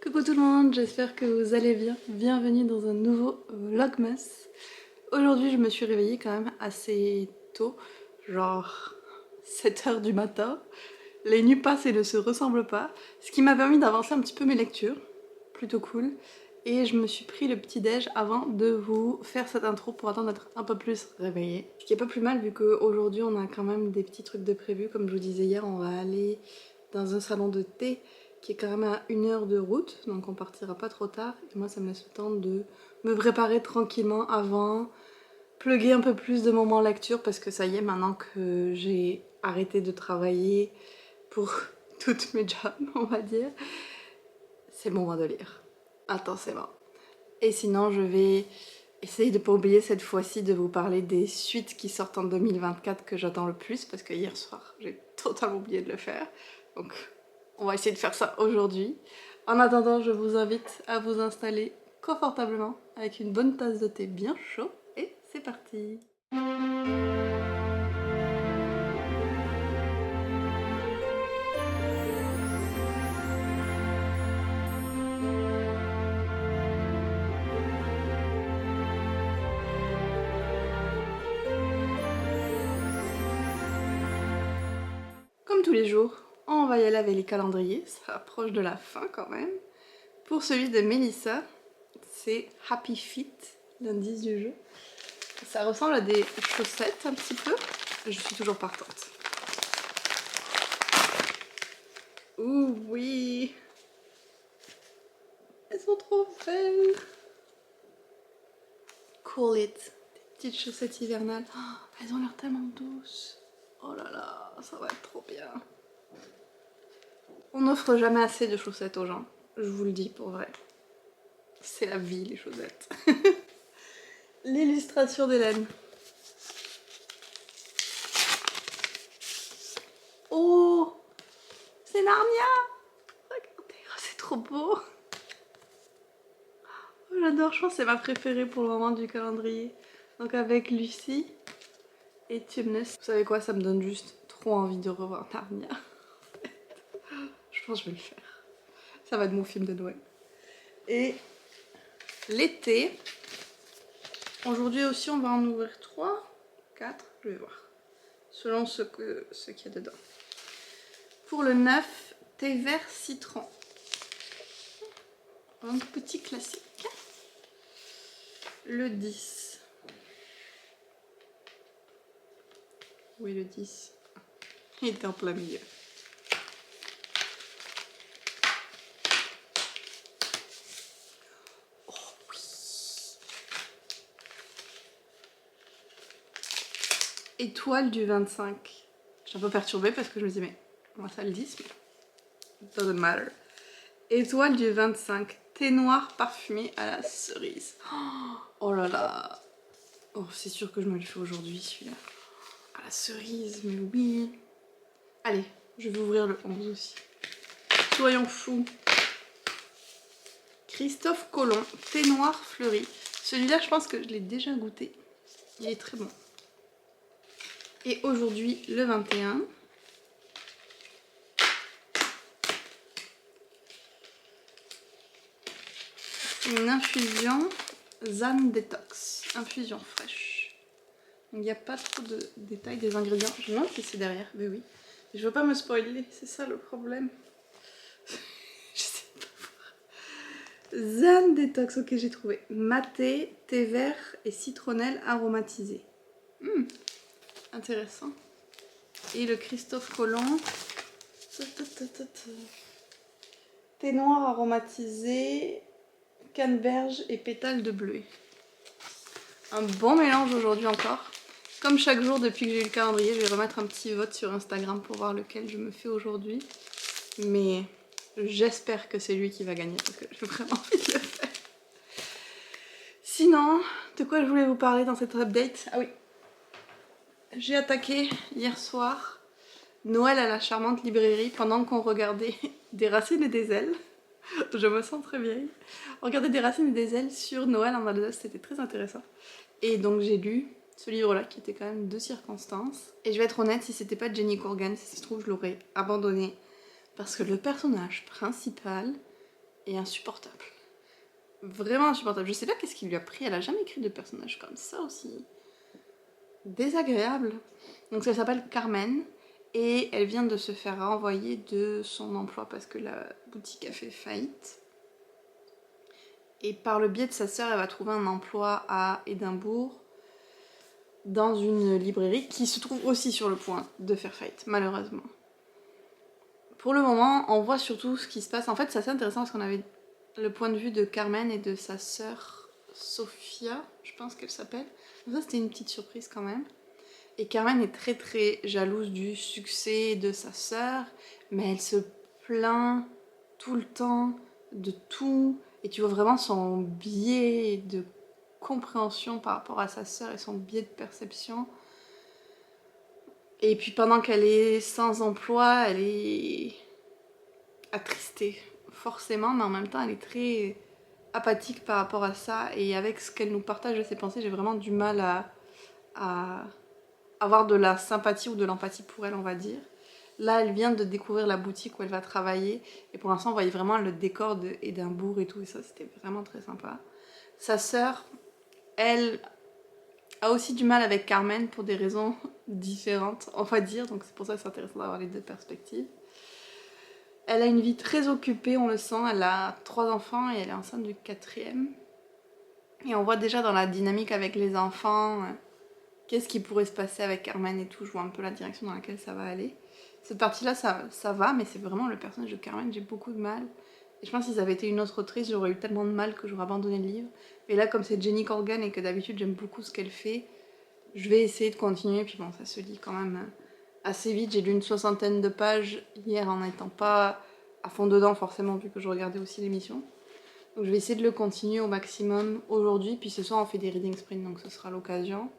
Coucou tout le monde, j'espère que vous allez bien. Bienvenue dans un nouveau Vlogmas. Aujourd'hui je me suis réveillée quand même assez tôt, genre 7 heures du matin. Les nuits passent et ne se ressemblent pas, ce qui m'a permis d'avancer un petit peu mes lectures, plutôt cool. Et je me suis pris le petit déj avant de vous faire cette intro pour attendre d'être un peu plus réveillée. Ce qui est pas plus mal vu qu'aujourd'hui on a quand même des petits trucs de prévu. Comme je vous disais hier, on va aller dans un salon de thé qui est quand même à 1 heure de route, donc on partira pas trop tard. Et moi ça me laisse le temps de me préparer tranquillement avant, plugger un peu plus de moments lecture parce que ça y est, maintenant que j'ai arrêté de travailler pour toutes mes jobs, on va dire, c'est le moment de lire. Intensément. Et sinon, je vais essayer de ne pas oublier cette fois-ci de vous parler des suites qui sortent en 2024 que j'attends le plus parce que hier soir, j'ai totalement oublié de le faire. Donc, on va essayer de faire ça aujourd'hui. En attendant, je vous invite à vous installer confortablement avec une bonne tasse de thé bien chaud et c'est parti. Comme tous les jours, on va y aller avec les calendriers, ça approche de la fin quand même. Pour celui de Mélissa, c'est Happy Feet, l'indice du jeu. Ça ressemble à des chaussettes un petit peu. Je suis toujours partante. Ouh oui, elles sont trop belles. Cool it. Des petites chaussettes hivernales. Oh, elles ont l'air tellement douces. Oh là là, ça va être trop bien. On n'offre jamais assez de chaussettes aux gens. Je vous le dis pour vrai. C'est la vie les chaussettes. L'illustration d'Hélène. Oh, c'est Narnia. Regardez, oh, c'est trop beau. Oh, j'adore, je pense que c'est ma préférée pour le moment du calendrier. Donc avec Lucie et Tumnus. Vous savez quoi, ça me donne juste trop envie de revoir Narnia. Je pense que je vais le faire. Ça va être mon film de Noël. Et l'été, aujourd'hui aussi on va en ouvrir 3, 4, je vais voir. Selon ce qu'il y a dedans. Pour le 9, thé vert citron. Un petit classique. Le 10. Oui, le 10. Il était en plein milieu. Oh oui. Étoile du 25. Je suis un peu perturbée parce que je me dis, mais moi ça le 10, mais it doesn't matter. Étoile du 25. Thé noir parfumé à la cerise. Oh là là. Oh, c'est sûr que je me le fais aujourd'hui celui-là. À la cerise, mais oui. Allez, je vais ouvrir le 11 aussi. Soyons fous. Christophe Colomb, thé noir fleuri. Celui-là, je pense que je l'ai déjà goûté. Il est très bon. Et aujourd'hui, le 21. Une infusion Zan Detox. Infusion fraîche. Il n'y a pas trop de détails des ingrédients. Je me demande si c'est derrière. Mais oui. Je veux pas me spoiler, c'est ça le problème. Je sais pas voir. Zan Detox, ok, j'ai trouvé. Maté, thé vert et citronnelle aromatisé. Intéressant. Et le Christophe Colomb. Thé noir aromatisé, canneberge et pétales de bleuet. Un bon mélange aujourd'hui encore. Comme chaque jour depuis que j'ai eu le calendrier, je vais remettre un petit vote sur Instagram pour voir lequel je me fais aujourd'hui. Mais j'espère que c'est lui qui va gagner parce que j'ai vraiment envie de le faire. Sinon, de quoi je voulais vous parler dans cette update? Ah oui, j'ai attaqué hier soir Noël à la charmante librairie pendant qu'on regardait Des racines et des ailes. Je me sens très vieille. Regarder Des racines et des ailes sur Noël en Alsace, c'était très intéressant. Et donc j'ai lu ce livre-là qui était quand même de circonstances. Et je vais être honnête, si c'était pas Jenny Corgan, si ça se trouve, je l'aurais abandonné. Parce que le personnage principal et insupportable. Vraiment insupportable. Je sais pas qu'est-ce qui lui a pris, elle a jamais écrit de personnage comme ça aussi désagréable. Donc ça s'appelle Carmen et elle vient de se faire renvoyer de son emploi parce que la boutique a fait faillite. Et par le biais de sa sœur, elle va trouver un emploi à Édimbourg dans une librairie qui se trouve aussi sur le point de faire faillite, malheureusement. Pour le moment, on voit surtout ce qui se passe. En fait, c'est assez intéressant parce qu'on avait le point de vue de Carmen et de sa sœur Sophia, je pense qu'elle s'appelle. Donc ça, c'était une petite surprise quand même. Et Carmen est très très jalouse du succès de sa sœur, mais elle se plaint tout le temps de tout. Et tu vois vraiment son biais de compréhension par rapport à sa sœur et son biais de perception. Et puis pendant qu'elle est sans emploi, elle est attristée, forcément, mais en même temps elle est très apathique par rapport à ça. Et avec ce qu'elle nous partage de ses pensées, j'ai vraiment du mal à avoir de la sympathie ou de l'empathie pour elle, on va dire. Là, elle vient de découvrir la boutique où elle va travailler, et pour l'instant, on voyait vraiment le décor d'Édimbourg et tout, et ça, c'était vraiment très sympa. Sa sœur, elle a aussi du mal avec Carmen pour des raisons différentes, on va dire, donc c'est pour ça que c'est intéressant d'avoir les deux perspectives. Elle a une vie très occupée, on le sent, elle a 3 enfants et elle est enceinte du 4e. Et on voit déjà dans la dynamique avec les enfants, qu'est-ce qui pourrait se passer avec Carmen et tout, je vois un peu la direction dans laquelle ça va aller. Cette partie-là, ça va, mais c'est vraiment le personnage de Carmen, j'ai beaucoup de mal. Et je pense que si ça avait été une autre autrice, j'aurais eu tellement de mal que j'aurais abandonné le livre. Mais là, comme c'est Jenny Corrigan et que d'habitude j'aime beaucoup ce qu'elle fait, je vais essayer de continuer. Puis bon, ça se lit quand même assez vite. J'ai lu une 60aine de pages hier en n'étant pas à fond dedans forcément, vu que je regardais aussi l'émission. Donc je vais essayer de le continuer au maximum aujourd'hui. Puis ce soir, on fait des reading sprints, donc ce sera l'occasion.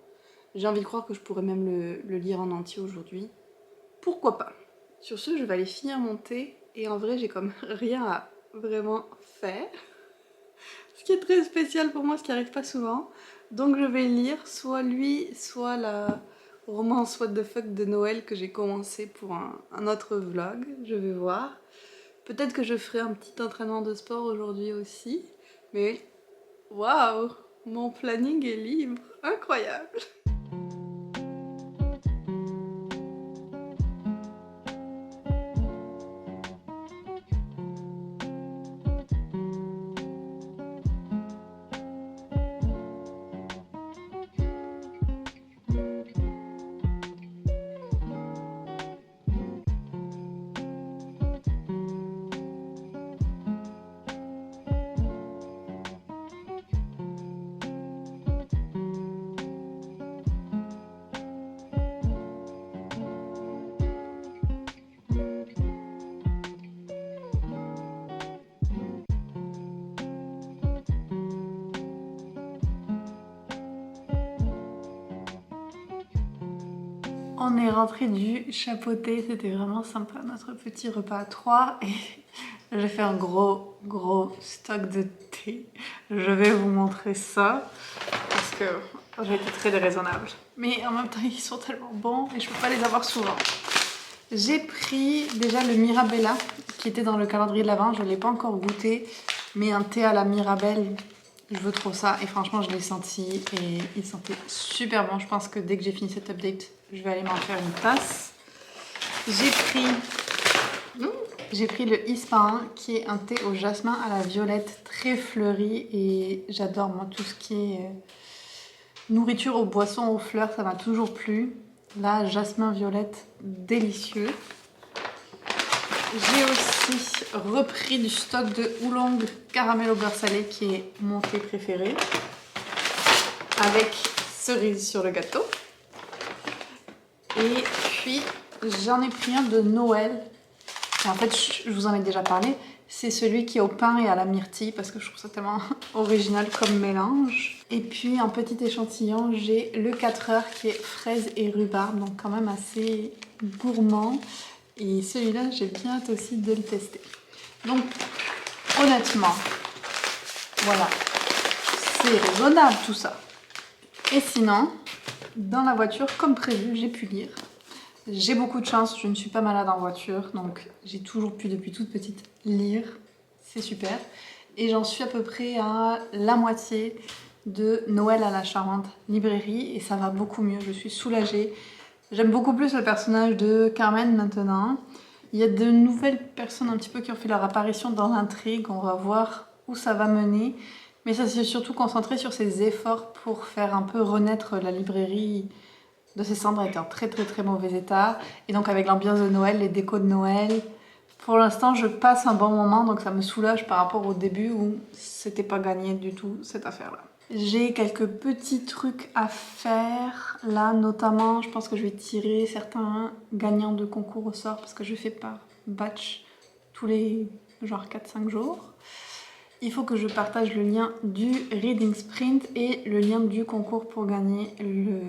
J'ai envie de croire que je pourrais même le lire en entier aujourd'hui. Pourquoi pas? Sur ce, je vais aller finir mon thé. Et en vrai, j'ai comme rien à vraiment faire. Ce qui est très spécial pour moi, ce qui n'arrive pas souvent. Donc je vais lire soit lui, soit la romance What the fuck de Noël que j'ai commencé pour un autre vlog. Je vais voir. Peut-être que je ferai un petit entraînement de sport aujourd'hui aussi. Mais waouh, mon planning est libre. Incroyable! On est rentré du chapeauté, c'était vraiment sympa notre petit repas à 3 et j'ai fait un gros stock de thé. Je vais vous montrer ça parce que j'ai été très déraisonnable. Mais en même temps ils sont tellement bons et je peux pas les avoir souvent. J'ai pris déjà le Mirabella qui était dans le calendrier de l'Avent, je ne l'ai pas encore goûté, mais un thé à la Mirabelle, je veux trop ça et franchement je l'ai senti et il sentait super bon. Je pense que dès que j'ai fini cette update, je vais aller m'en faire une tasse. J'ai pris le Ispahan qui est un thé au jasmin à la violette très fleuri et j'adore moi tout ce qui est nourriture aux boissons aux fleurs, ça m'a toujours plu. Là, jasmin violette, délicieux. J'ai aussi repris du stock de oolong caramel au beurre salé qui est mon thé préféré avec cerise sur le gâteau. Et puis j'en ai pris un de Noël. Et en fait, je vous en ai déjà parlé. C'est celui qui est au pain et à la myrtille parce que je trouve ça tellement original comme mélange. Et puis en petit échantillon, j'ai le 4 heures qui est fraise et rhubarbe, donc quand même assez gourmand. Et celui-là, j'ai bien hâte aussi de le tester. Donc honnêtement, voilà, c'est raisonnable tout ça. Et sinon, dans la voiture, comme prévu, j'ai pu lire. J'ai beaucoup de chance, je ne suis pas malade en voiture, donc j'ai toujours pu depuis toute petite lire. c'est super. Et j'en suis à peu près à la moitié de Noël à la Charente librairie et ça va beaucoup mieux, je suis soulagée. J'aime beaucoup plus le personnage de Carmen maintenant. Il y a de nouvelles personnes un petit peu qui ont fait leur apparition dans l'intrigue, on va voir où ça va mener. Mais ça s'est surtout concentré sur ses efforts pour faire un peu renaître la librairie de ses cendres, était en très très très mauvais état. Et donc avec l'ambiance de Noël, les décos de Noël, pour l'instant je passe un bon moment, donc ça me soulage par rapport au début où c'était pas gagné du tout cette affaire-là. J'ai quelques petits trucs à faire là, notamment je pense que je vais tirer certains gagnants de concours au sort parce que je fais par batch tous les genre 4-5 jours. Il faut que je partage le lien du Reading Sprint et le lien du concours pour gagner le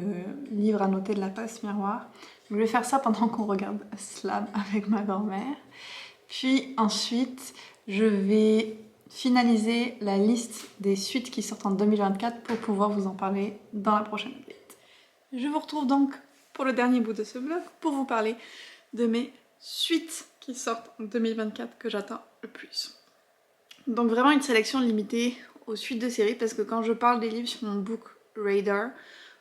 livre annoté de la passe miroir. Je vais faire ça pendant qu'on regarde Slam avec ma grand-mère. Puis ensuite, je vais finaliser la liste des suites qui sortent en 2024 pour pouvoir vous en parler dans la prochaine update. Je vous retrouve donc pour le dernier bout de ce vlog pour vous parler de mes suites qui sortent en 2024 que j'attends le plus. Donc vraiment une sélection limitée aux suites de séries parce que quand je parle des livres sur mon book radar,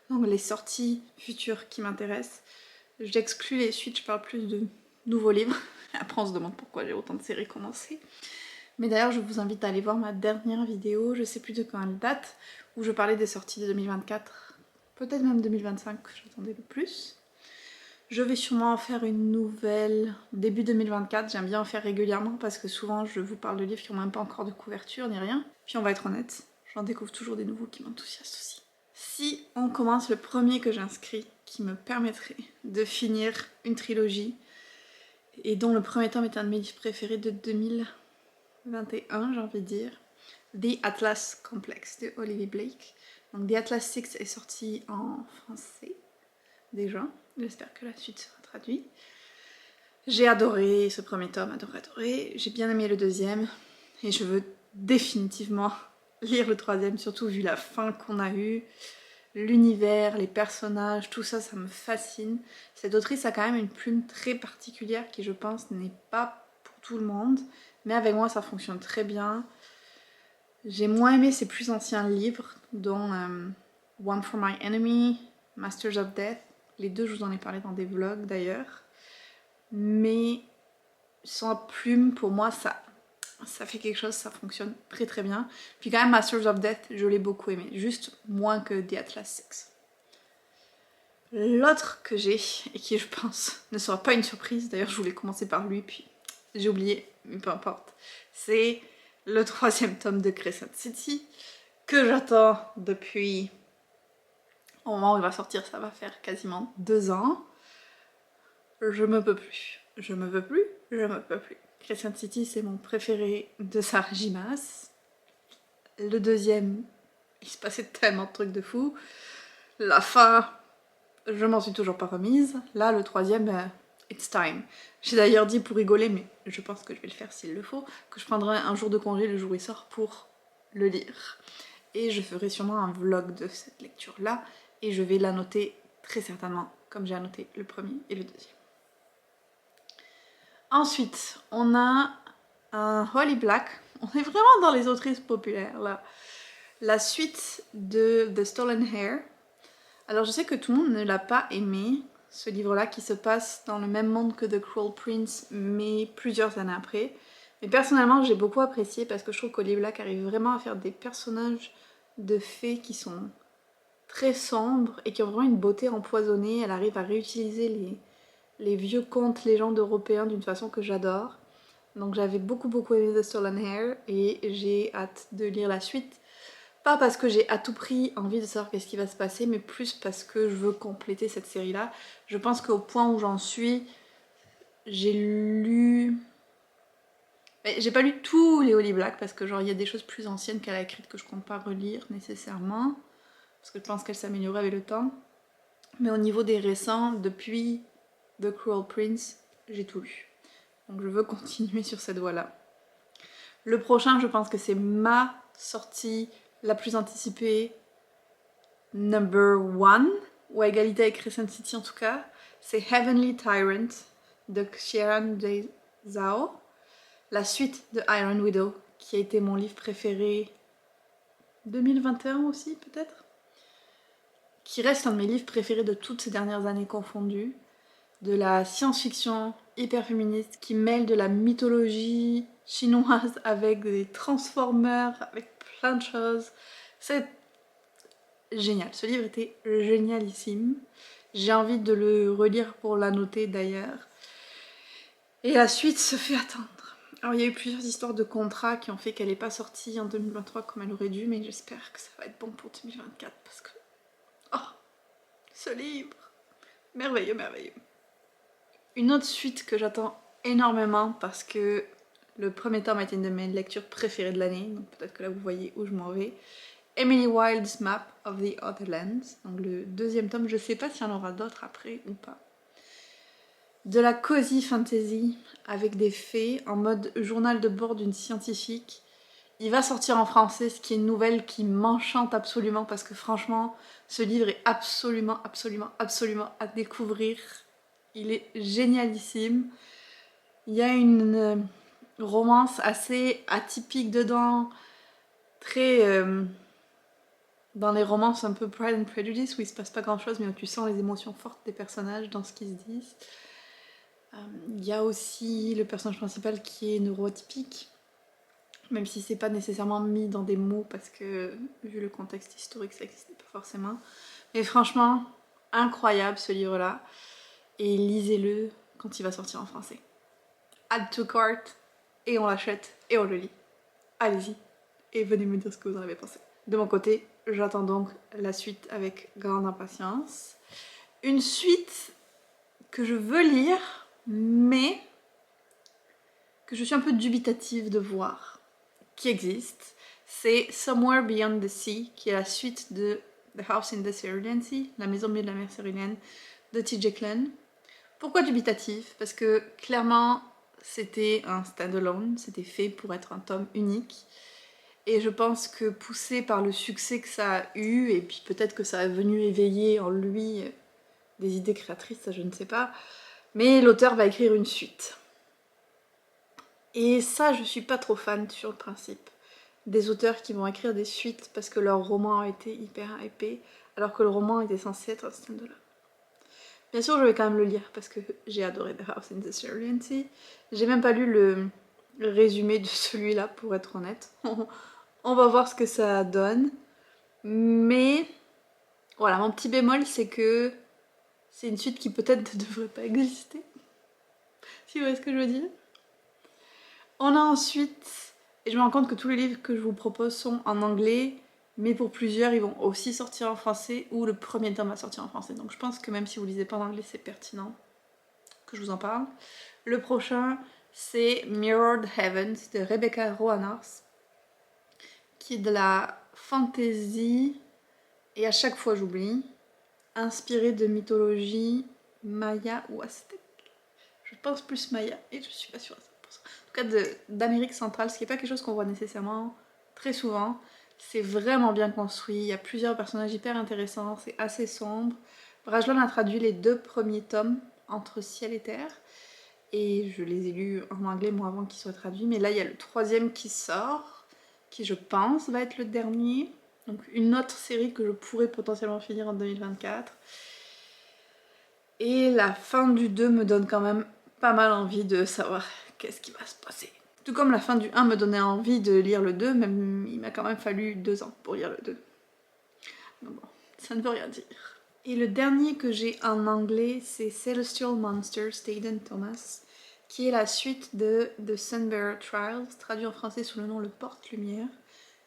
donc les sorties futures qui m'intéressent, j'exclus les suites, je parle plus de nouveaux livres. Après on se demande pourquoi j'ai autant de séries commencées. Mais d'ailleurs je vous invite à aller voir ma dernière vidéo, je sais plus de quand elle date, où je parlais des sorties de 2024, peut-être même 2025 que j'attendais le plus. Je vais sûrement en faire une nouvelle début 2024, j'aime bien en faire régulièrement parce que souvent je vous parle de livres qui n'ont même pas encore de couverture ni rien. Puis on va être honnête, j'en découvre toujours des nouveaux qui m'enthousiasment aussi. Si on commence le premier que j'inscris, qui me permettrait de finir une trilogie, et dont le premier tome est un de mes livres préférés de 2021, j'ai envie de dire, The Atlas Complex de Olivia Blake. Donc The Atlas 6 est sorti en français déjà. J'espère que la suite sera traduite. J'ai adoré ce premier tome, adoré. J'ai bien aimé le deuxième. Et je veux définitivement lire le troisième, surtout vu la fin qu'on a eue. L'univers, les personnages, tout ça, ça me fascine. Cette autrice a quand même une plume très particulière qui, je pense, n'est pas pour tout le monde. Mais avec moi, ça fonctionne très bien. J'ai moins aimé ses plus anciens livres, dont One for My Enemy, Masters of Death. Les deux, je vous en ai parlé dans des vlogs d'ailleurs. Mais sans plume, pour moi, ça fait quelque chose, ça fonctionne très très bien. Puis quand même, Masters of Death, je l'ai beaucoup aimé. Juste moins que The Atlas 6. L'autre que j'ai, et qui je pense ne sera pas une surprise, d'ailleurs je voulais commencer par lui, puis j'ai oublié, mais peu importe. C'est le troisième tome de Crescent City, que j'attends depuis... Au moment où il va sortir, ça va faire quasiment 2 ans. Je me peux plus. Je me peux plus. Je me peux plus. Crescent City, c'est mon préféré de Sarah J. Maas. Le deuxième, il se passait tellement de trucs de fou. La fin, je m'en suis toujours pas remise. Là, le troisième, it's time. J'ai d'ailleurs dit pour rigoler, mais je pense que je vais le faire s'il le faut, que je prendrai un jour de congé le jour où il sort pour le lire. Et je ferai sûrement un vlog de cette lecture-là. Et je vais l'annoter très certainement, comme j'ai annoté le premier et le deuxième. Ensuite, on a un Holly Black. On est vraiment dans les autrices populaires, là. La suite de The Stolen Hair. Alors, je sais que tout le monde ne l'a pas aimé, ce livre-là, qui se passe dans le même monde que The Cruel Prince, mais plusieurs années après. Mais personnellement, j'ai beaucoup apprécié parce que je trouve qu'Holly Black arrive vraiment à faire des personnages de fées qui sont très sombres et qui ont vraiment une beauté empoisonnée. Elle arrive à réutiliser les vieux contes, légendes européens d'une façon que j'adore. Donc j'avais beaucoup aimé The Stolen Hair et j'ai hâte de lire la suite. Pas parce que j'ai à tout prix envie de savoir qu'est-ce qui va se passer, mais plus parce que je veux compléter cette série-là. Je pense qu'au point où j'en suis, j'ai lu... J'ai pas lu tous les Holly Black parce que genre il y a des choses plus anciennes qu'elle a écrites que je compte pas relire nécessairement. Parce que je pense qu'elle s'améliorait avec le temps. Mais au niveau des récents, depuis The Cruel Prince, j'ai tout lu. Donc je veux continuer sur cette voie-là. Le prochain, je pense que c'est ma sortie la plus anticipée, number 1, ou à égalité avec Crescent City en tout cas. C'est Heavenly Tyrant de Xiran J. Zhao, la suite de Iron Widow qui a été mon livre préféré 2021 aussi peut-être, qui reste un de mes livres préférés de toutes ces dernières années confondues, de la science-fiction hyper féministe qui mêle de la mythologie chinoise avec des transformers, avec plein de choses. C'est génial, ce livre était génialissime. J'ai envie de le relire pour l'annoter d'ailleurs. Et la suite se fait attendre. Alors il y a eu plusieurs histoires de contrats qui ont fait qu'elle n'est pas sortie en 2023 comme elle aurait dû, mais j'espère que ça va être bon pour 2024 parce que... Oh, ce livre, merveilleux, merveilleux. Une autre suite que j'attends énormément parce que le premier tome a été une de mes lectures préférées de l'année, donc peut-être que là vous voyez où je m'en vais. Emily Wilde's Map of the Otherlands, donc le deuxième tome, je sais pas s'il y en aura d'autres après ou pas. De la cozy fantasy avec des fées en mode journal de bord d'une scientifique. Il va sortir en français, ce qui est une nouvelle qui m'enchante absolument parce que franchement, ce livre est absolument à découvrir. Il est génialissime. Il y a une romance assez atypique dedans, très dans les romances un peu Pride and Prejudice où il se passe pas grand chose mais où tu sens les émotions fortes des personnages dans ce qu'ils se disent. Il y a aussi le personnage principal qui est neuroatypique, même si c'est pas nécessairement mis dans des mots parce que vu le contexte historique ça n'existait pas forcément. Mais franchement, incroyable ce livre-là et lisez-le quand il va sortir en français. Add to cart et on l'achète et on le lit. Allez-y et venez me dire ce que vous en avez pensé. De mon côté, j'attends donc la suite avec grande impatience. Une suite que je veux lire, mais que je suis un peu dubitative de voir, qui existe. C'est Somewhere Beyond the Sea, qui est la suite de The House in the Cerulean Sea, la maison au milieu de la mer céruléenne de T.J. Klune. Pourquoi dubitatif? Parce que clairement, c'était un stand-alone, c'était fait pour être un tome unique. Et je pense que poussé par le succès que ça a eu, et puis peut-être que ça a venu éveiller en lui des idées créatrices, ça je ne sais pas, mais l'auteur va écrire une suite. Et ça, je suis pas trop fan sur le principe des auteurs qui vont écrire des suites parce que leur roman a été hyper hypé, alors que le roman était censé être un stand-alone. Bien sûr, je vais quand même le lire parce que j'ai adoré The House in the Cerulean Sea. J'ai même pas lu le résumé de celui-là, pour être honnête. On va voir ce que ça donne. Mais voilà, mon petit bémol, c'est que c'est une suite qui peut-être ne devrait pas exister. Si vous voyez ce que je veux dire. On a ensuite, et je me rends compte que tous les livres que je vous propose sont en anglais, mais pour plusieurs, ils vont aussi sortir en français, ou le premier tome va sortir en français. Donc je pense que même si vous lisez pas en anglais, c'est pertinent que je vous en parle. Le prochain, c'est Mirrored Heavens de Rebecca Roanors, qui est de la fantasy, et à chaque fois j'oublie, inspiré de mythologie maya ou aztèque. Je pense plus maya, et je suis pas sûre à 100%. En tout cas d'Amérique centrale, ce qui n'est pas quelque chose qu'on voit nécessairement très souvent. C'est vraiment bien construit, il y a plusieurs personnages hyper intéressants, c'est assez sombre. Brajlon a traduit les 2 premiers tomes, Entre ciel et terre, et je les ai lus en anglais moi avant qu'ils soient traduits, mais là il y a le 3e qui sort, qui je pense va être le dernier, donc une autre série que je pourrais potentiellement finir en 2024. Et la fin du 2 me donne quand même pas mal envie de savoir qu'est-ce qui va se passer. Tout comme la fin du 1 me donnait envie de lire le 2, même il m'a quand même fallu 2 ans pour lire le 2. Donc bon, ça ne veut rien dire. Et le dernier que j'ai en anglais, c'est Celestial Monsters d'Aidan Thomas, qui est la suite de The Sunbearer Trials, traduit en français sous le nom Le Porte-Lumière.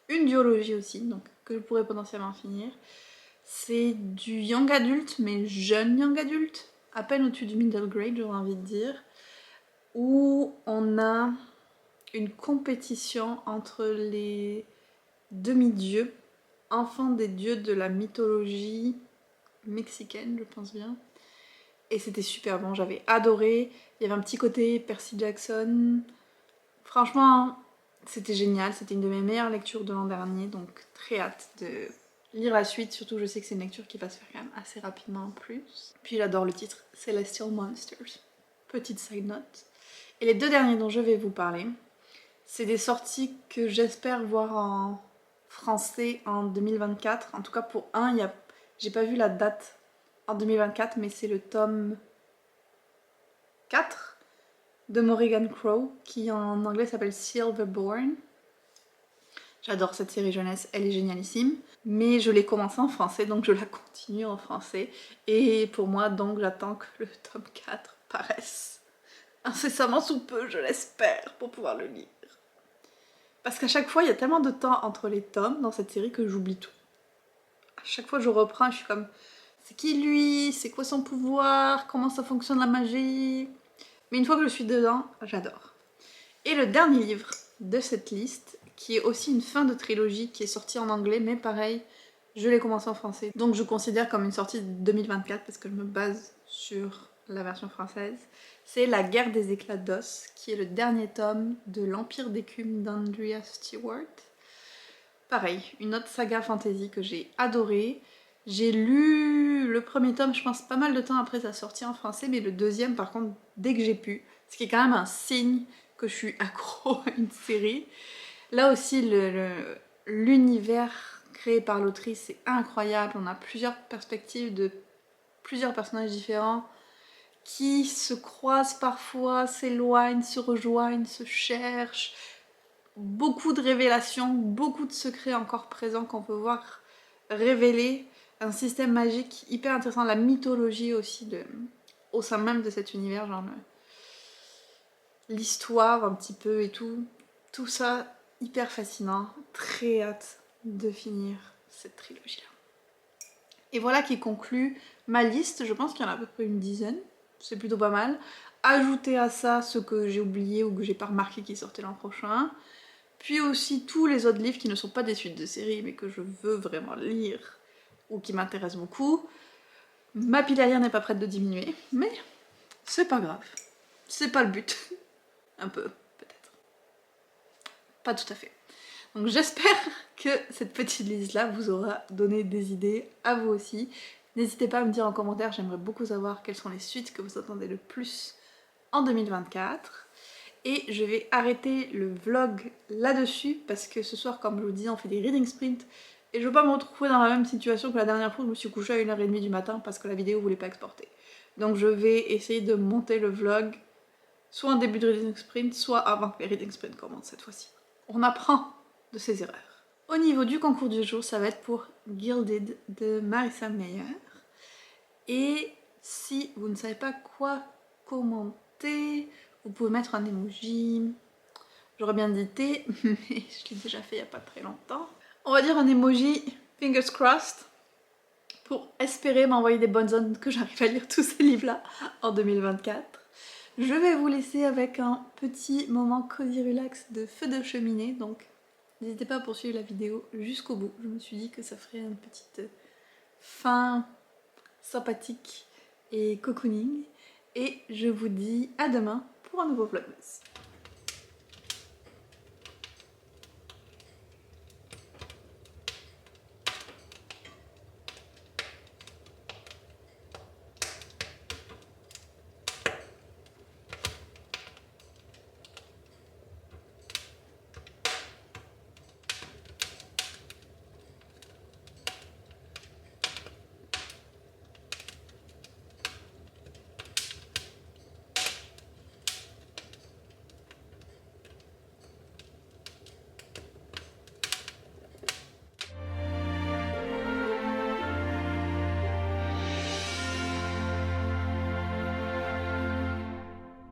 Une duologie aussi, donc que je pourrais potentiellement finir. C'est du young adulte, mais jeune young adulte, à peine au-dessus du middle grade, j'aurais envie de dire, où on a une compétition entre les demi-dieux, enfants des dieux de la mythologie mexicaine, je pense bien. Et c'était super bon, j'avais adoré. Il y avait un petit côté Percy Jackson. Franchement, c'était génial, c'était une de mes meilleures lectures de l'an dernier, donc très hâte de lire la suite, surtout je sais que c'est une lecture qui va se faire quand même assez rapidement en plus. Puis j'adore le titre, Celestial Monsters. Petite side note. Et les 2 derniers dont je vais vous parler, C'est des sorties que j'espère voir en français en 2024. En tout cas pour un, j'ai pas vu la date en 2024, mais c'est le tome 4 de Morrigan Crow, qui en anglais s'appelle Silverborn. J'adore cette série jeunesse, elle est génialissime. Mais je l'ai commencée en français, donc je la continue en français. Et pour moi, donc, j'attends que le tome 4 paraisse incessamment sous peu, je l'espère, pour pouvoir le lire. Parce qu'à chaque fois, il y a tellement de temps entre les tomes dans cette série que j'oublie tout. À chaque fois, je reprends, je suis comme, c'est qui lui? C'est quoi son pouvoir? Comment ça fonctionne la magie? Mais une fois que je suis dedans, j'adore. Et le dernier livre de cette liste, qui est aussi une fin de trilogie qui est sortie en anglais, mais pareil, je l'ai commencé en français. Donc je considère comme une sortie de 2024 parce que je me base sur la version française. C'est La guerre des éclats d'os, qui est le dernier tome de l'Empire d'écume d'Andrea Stewart. Pareil, une autre saga fantasy que j'ai adorée. J'ai lu le premier tome, je pense, pas mal de temps après sa sortie en français, mais le deuxième, par contre, dès que j'ai pu. Ce qui est quand même un signe que je suis accro à une série. Là aussi, l'univers créé par l'autrice est incroyable. On a plusieurs perspectives de plusieurs personnages différents qui se croisent parfois, s'éloignent, se rejoignent, se cherchent. Beaucoup de révélations, beaucoup de secrets encore présents qu'on peut voir révéler. Un système magique hyper intéressant, la mythologie aussi au sein même de cet univers, genre l'histoire un petit peu et tout. Tout ça hyper fascinant. Très hâte de finir cette trilogie-là. Et voilà qui conclut ma liste. Je pense qu'il y en a à peu près une dizaine. C'est plutôt pas mal. Ajoutez à ça ce que j'ai oublié ou que j'ai pas remarqué qui sortait l'an prochain. Puis aussi tous les autres livres qui ne sont pas des suites de séries mais que je veux vraiment lire ou qui m'intéressent beaucoup. Ma pile à lire n'est pas prête de diminuer, mais c'est pas grave. C'est pas le but. Un peu, peut-être. Pas tout à fait. Donc j'espère que cette petite liste-là vous aura donné des idées à vous aussi. N'hésitez pas à me dire en commentaire, j'aimerais beaucoup savoir quelles sont les suites que vous attendez le plus en 2024. Et je vais arrêter le vlog là-dessus parce que ce soir, comme je vous dis, on fait des reading sprints et je veux pas me retrouver dans la même situation que la dernière fois où je me suis couchée à 1h30 du matin parce que la vidéo voulait pas exporter. Donc je vais essayer de monter le vlog soit en début de reading sprint, soit avant que les reading sprints commencent cette fois-ci. On apprend de ses erreurs. Au niveau du concours du jour, ça va être pour Gilded de Marissa Meyer. Et si vous ne savez pas quoi commenter, vous pouvez mettre un emoji. J'aurais bien dit thé, mais je l'ai déjà fait il n'y a pas très longtemps. On va dire un emoji fingers crossed pour espérer m'envoyer des bonnes ondes que j'arrive à lire tous ces livres-là en 2024. Je vais vous laisser avec un petit moment cozy relax de feu de cheminée, donc n'hésitez pas à poursuivre la vidéo jusqu'au bout. Je me suis dit que ça ferait une petite fin sympathique et cocooning. Et je vous dis à demain pour un nouveau vlogmas.